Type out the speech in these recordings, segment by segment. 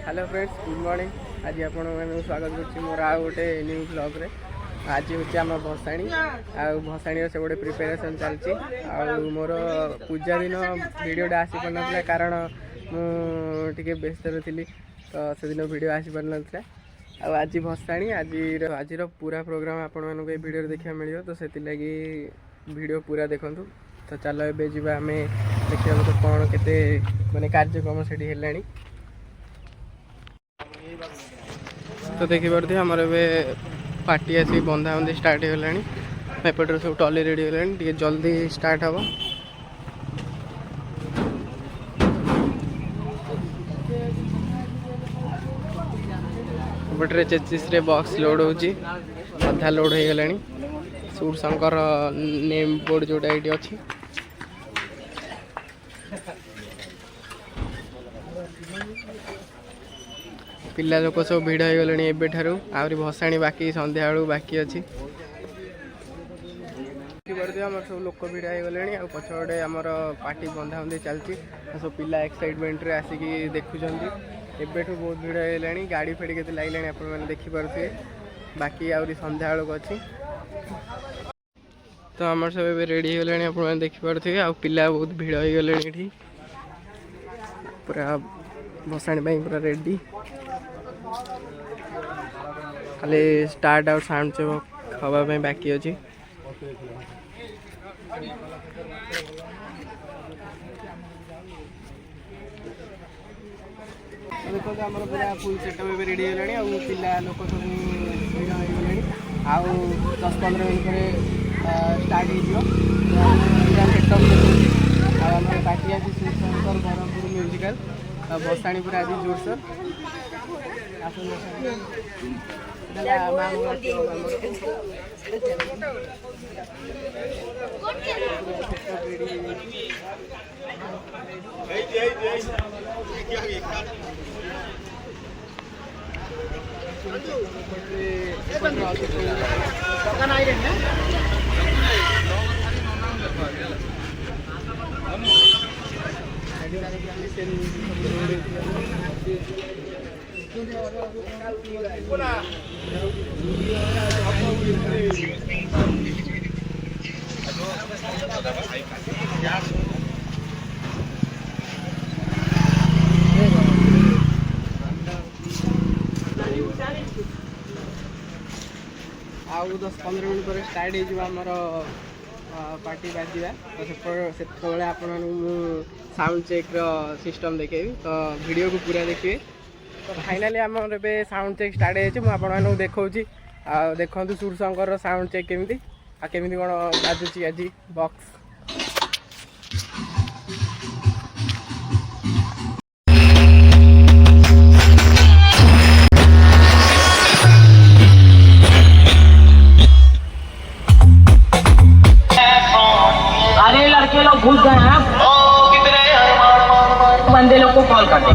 Hello friends good morning. आज आपण मैंने स्वागत कर मोर आ गोटे न्यू ब्लॉग रे। आज हूँ आम भसाणी भसाणी से गोटे प्रिपेरेसन चलती मोर पूजा दिन वीडियोटा आसी पार ना कारण मुझे व्यस्त थी तो से दिन वीडियो आसी पार ना। आज भसाणी आज पूरा प्रोग्राम आपण मानक वीडियो देखा मिले तो से लगी वीडियो पूरा देखु। तो चलो ए जा आम देखा तो कौन के माने कार्यक्रम से है। तो देखिए आमर ए पार्टी आसी बंधा बंधी स्टार्ट हो गलानी एपटे सब टली रेडी हो जल्दी स्टार्ट हम। एपटे चेचिस रे बॉक्स लोड होची अधा लोड हो गलानी। सूर शंकर नेम बोर्ड जोटा ये अच्छी पिला लोक सब भिड़ हो गले एबेठारू आहरी भसाणी बाकी संध्या बेलू बाकी अच्छी आम सब लोक भिड़ हो गले पछपटे आमर पार्टी बंधा बंधी चलती सब पिला एक्साइटमेंट रे आसिकी देखुं एबेठू बहुत भिड़ हो गलानी। गाड़ी फेड़ी के लगे आप देखिपे बाकी आहरी संध्या बेलू अच्छी। तो आमर सब ए रेडी हो गले आप देखिपे आ पिला बहुत भिड़ हो गले पूरा भसाणी पूरा रेडी खाली स्टार्ट आउट साउंड चेक हवाई बाकी अच्छी। देखो आम पूरा फुल सेटअप रेडी हो पिला लोक सब भिड़ हो आउ 10-15 मिनट स्टार्ट हो सेटअप पार्टी आज शिवशंकर ब्रह्मपुर म्यूजिकल भसाणी पूरा आज जोरसोर आउ 10-15 मिनट पर स्टार्ट होमर पार्टी बाजा तो से आप साउंड चेक सिस्टम देखेबी तो वीडियो को पूरा देखिए। तो फाइनाली आम साउंड चेक स्टार्ट हो देखा देखु सूरशंकर साउंड चेक केमी केमी कौन बाजुची आज बॉक्स। अरे लड़के लोग घुस गए हैं बंदे लोग को कॉल करते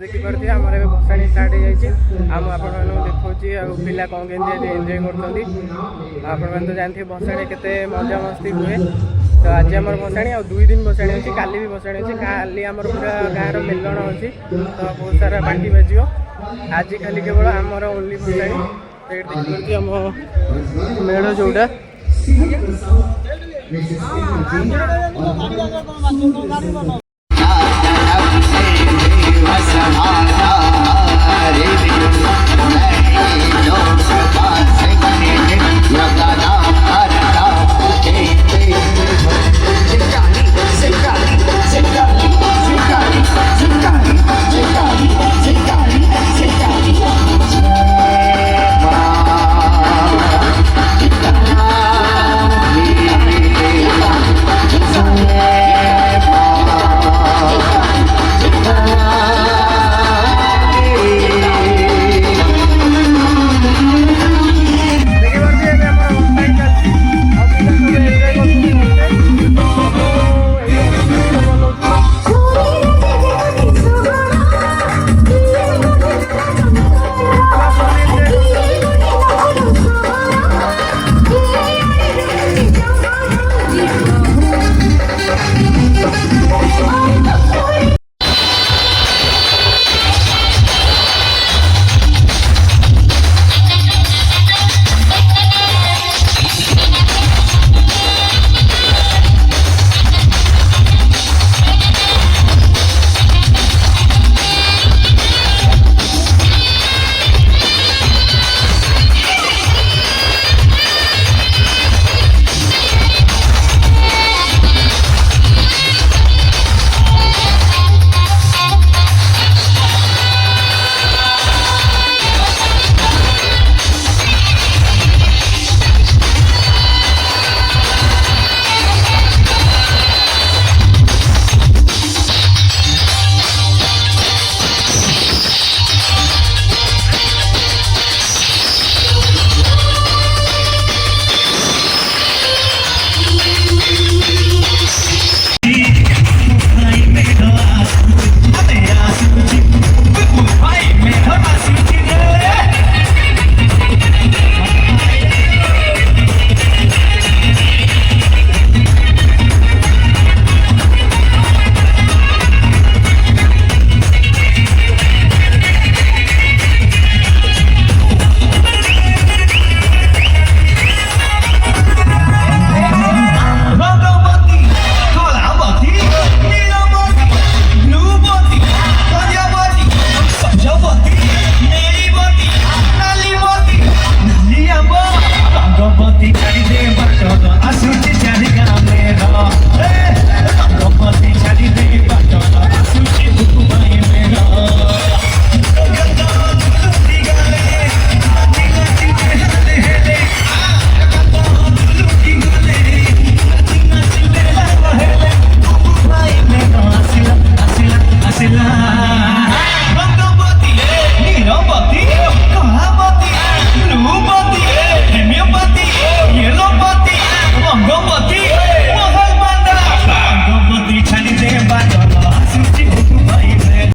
देखिए आमर ए भसाणी स्टार्ट हो देखा पिला कौन के एंजॉय कर तो जानते भसाणी के मजा मस्ती हुए। तो आज आम भसाणी आ 2 दिन भसाणी अच्छी काली भी भसाणी अच्छी काली आम पूरा गाँव मेलण अच्छी तो बहुत सारा पार्टी बाज आज खाली केवल आमर ओनली भसाणी देखिए आम मेढ़ जोटा Hare